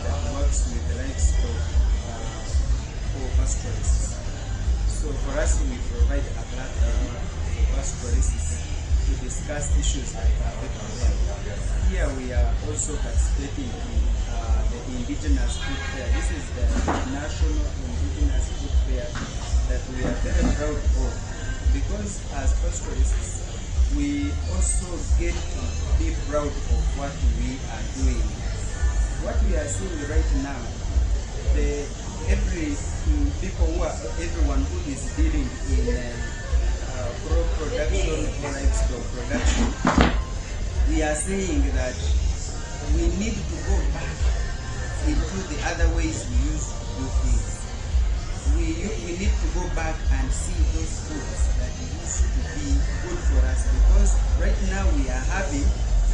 that works with livestock or pastoralists. So for us, we provide a platform for pastoralists to discuss issues that affect them. Here we are also participating in the Indigenous Food Fair. This is the National Indigenous Food Fair that we are very proud of, because as pastoralists, we also get to be proud of what we are doing. What we are seeing right now, everyone who is dealing in crop production or livestock production, we are saying that we need to go back into the other ways we used to do things. We need to go back and see those foods that used to be good for us, because right now we are having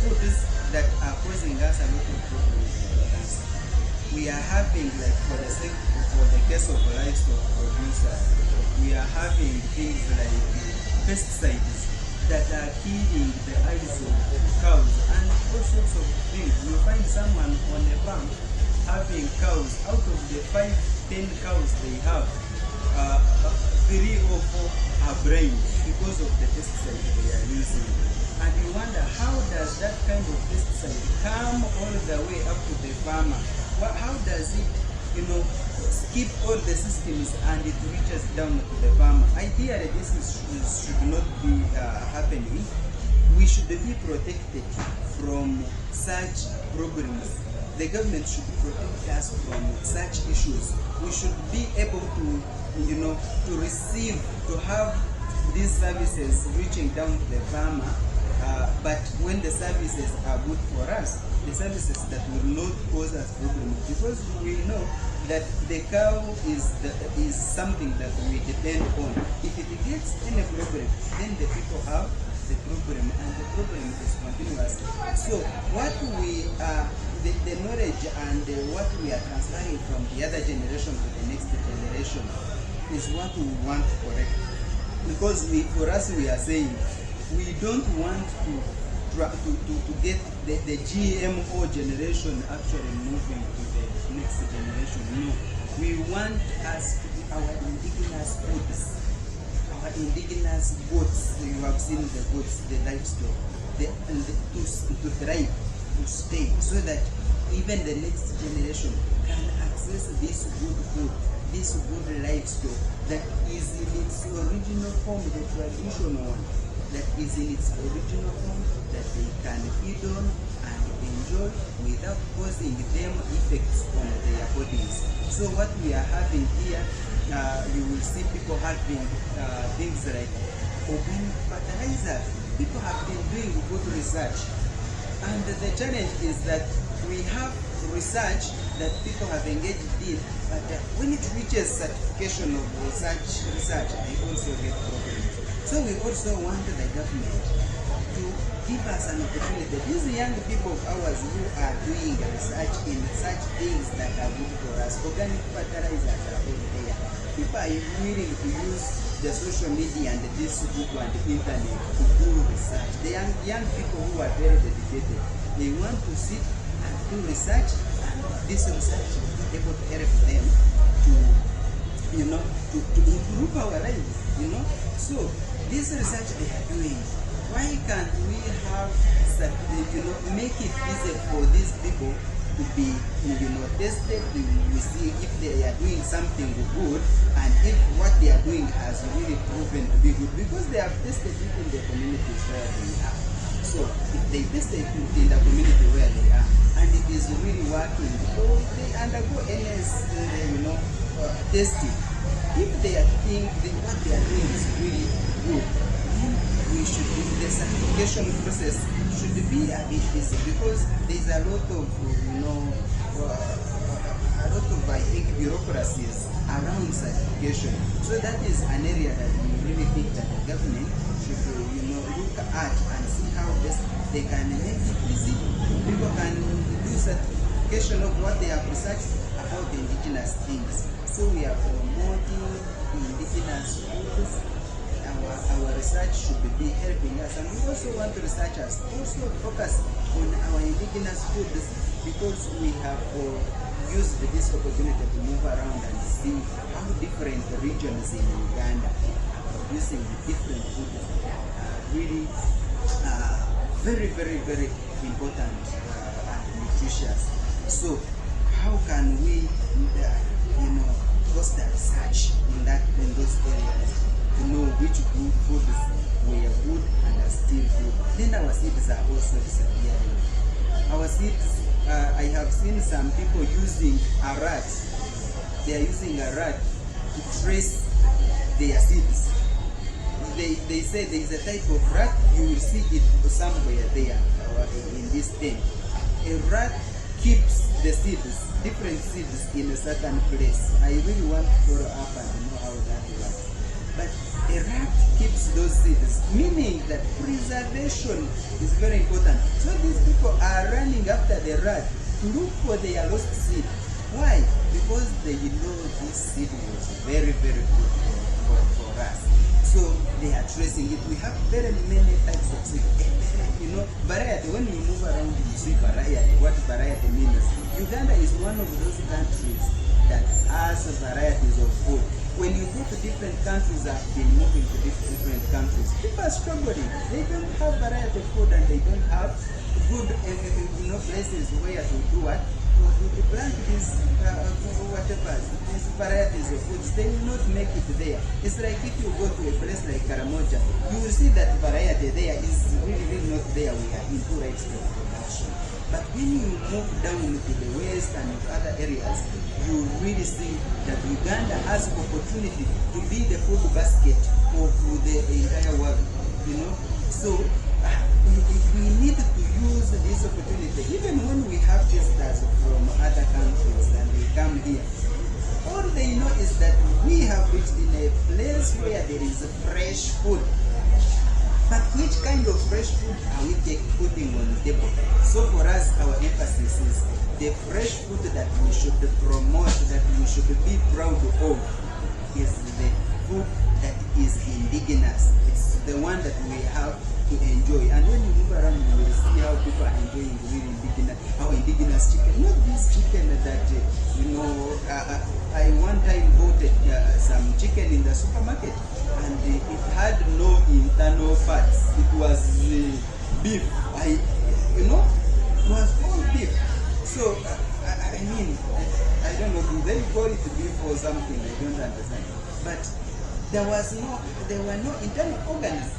foods that are causing us a lot of problems. We are having, like for the case of livestock producers, we are having things like pesticides that are killing the eyes of cows and all sorts of things. You find someone on a farm having cows. Out of the 5-10 cows they have, 3 or 4 are blind because of the pesticide they are using. And you wonder, how does that kind of pesticide come all the way up to the farmer? How does it, skip all the systems and it reaches down to the farmer? Ideally, this should not be happening. We should be protected from such problems. The government should protect us from such issues. We should be able to, to receive, to have these services reaching down to the farmer. But when the services are good for us, the services that will not cause us problems, because we know that the cow is something that we depend on. If it gets any problem, then the people have the problem, and the problem is continuous. So what we the knowledge and what we are transferring from the other generation to the next generation is what we want to correct. Because for us, we are saying we don't want to get the GMO generation actually moving to the next generation. No, we want us to be our indigenous foods, our indigenous goats. You have seen the goats, the livestock, to thrive, to stay, so that even the next generation can access this good food, this good livestock that is in its original form, the traditional one, that is in its original form, that they can feed on and enjoy without causing them effects on their bodies. So what we are having here, you will see people having things like organic fertilizer. People have been doing good research, and the challenge is that we have research that people have engaged in, but when it reaches certification of research, they also get problems. So we also want the government to give us an opportunity. These young people of ours who are doing research in such things that are good for us, organic fertilizers are all there. People are willing to use the social media and this Google and the internet to do research. The young people who are very dedicated, they want to sit and do research, and this research will be able to help them to, to improve our lives, So this research they are doing, why can't we have, make it easy for these people to be, tested? We see if they are doing something good, and if what they are doing has really proven to be good, because they have tested it in the communities where they are. So if they test it in the community where they are, and it is really working, or they undergo NS, testing. If they are what they are doing is really good, then we should be, the certification process should be a bit easy, because there's a lot of, I think, bureaucracies around certification. So that is an area that we really think that the government should, look at and see how best they can make it easy. People can do certification of what they have researched about the indigenous things. So we are promoting indigenous foods. Our research should be helping us, and we also want researchers also focus on our indigenous foods, because we have used this opportunity to move around and see how different regions in Uganda are producing different foods. Really very, very, very important and nutritious. So how can we, foster research in those areas to know which good foods were good and are still good? Then our seeds are also disappearing. Our seeds, I have seen some people using a rat. They are using a rat to trace their seeds. They say there is a type of rat, you will see it somewhere there in this thing. A rat keeps the seeds, different seeds in a certain place. I really want to follow up and know how that works. But a rat keeps those seeds, meaning that preservation is very important. So these people are running after the rat to look for their lost seed. Why? Because they know this seed was very, very good for us. So they are tracing it. We have very many types of seed. Variety, when you move around, you see variety. What variety means? Uganda is one of those countries that has varieties of food. When you go to different countries, I've been moving to different countries, people are struggling. They don't have variety of food and they don't have good places where to do what? To plant these these varieties of foods. They will not make it there. It's like if you go to a place like Karamoja, you will see that variety there is really not there. We are in poor export production. But when you move down to the west and other areas, you really see that Uganda has opportunity to be the food basket of the entire world. So we need to use this opportunity. Even when we have visitors from other countries and they come here, all they know is that we have reached in a place where there is fresh food. But which kind of fresh food are we putting on the table? So for us, our emphasis is the fresh food that we should promote, that we should be proud of, is the food that is indigenous. It's the one that we have to enjoy. And when you move around, you will see how people are enjoying really indigenous chicken. Not this chicken that, I one time bought some chicken in the supermarket and it had no internal fats. It was beef. It was all beef. So, I don't know, do they call it beef or something? I don't understand. But there were no internal organs.